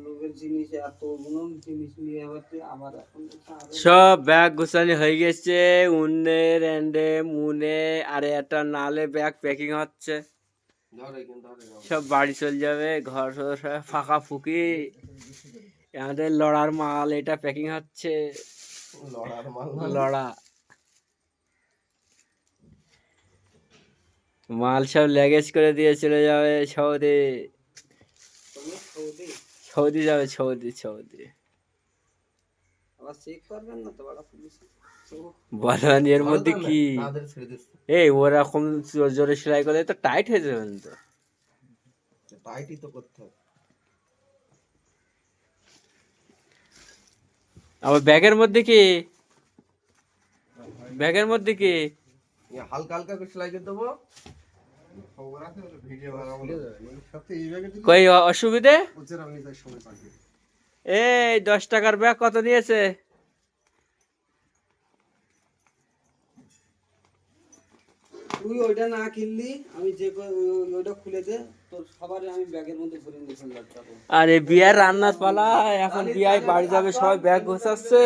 লোকের জিনিস এতগুলো জিনিস নিয়ে হচ্ছে আবার এখন সব ব্যাগ গোছানি হয়ে গেছে। উন্নে র্যান্ডে মুনে আর একটা নালে ব্যাগ প্যাকিং হচ্ছে। সব বাড়ি চলে যাবে, ঘর সব ফাঁকা ফুকি। আমাদের লড়ার মাল এটা প্যাকিং হচ্ছে। লড়া মাল সব ল্যাগেজ করে দিয়ে চলে যাবে সৌদি। সৌদি যাবে, সৌদি। আবার চেক করবেন না তো বড় পুলিশ বলেন এর মধ্যে কি? এই ওরকম জোরে সেলাই করলে তো টাইট হয়ে যাবেন তো। টাইটই তো করতে হবে। আবার ব্যাগের মধ্যে কি? ব্যাগের মধ্যে কি? হালকা হালকা করে সেলাই করে দেবো। কই অসুবিধে? এই 10 টাকার ব্যাগ কত নিয়েছে? তুই ওইটা না কিনলি, আমি যে ওইটা খুলে দে, তোর সবার আমি ব্যাগের মধ্যে ভরে নিয়ে চলে যাবো। আরে বিয়ার রান্নার পালা, এখন বিয়ায় বাড়ি যাবে, সবাই ব্যাগ গোছাচ্ছে।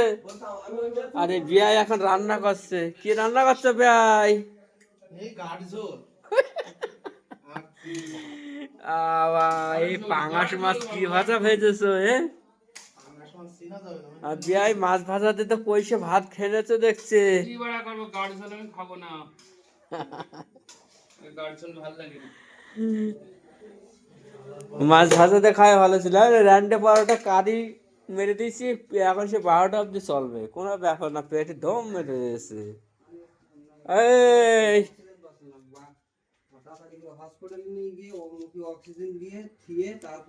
আরে বিয়ায় এখন রান্না করছে। কি রান্না করছে বিয়াই? এই পাঙাশ মাছ কি ভাজা ভেজেছো? আর বিয়াই মাছ ভাজাতে তো পয়সা ভাত খেয়েছে দেখছে। মাছ ভাজাতে খায় ভালো ছিল। র্যান্ডে 12টা কারি মেরে দিয়েছি, এখন সে 12টা অব্দি চলবে, কোনো ব্যাপার না। পেটে দম মেরে দিয়েছে। এই হসপিটালে নিয়ে গিয়ে অক্সিজেন দিয়ে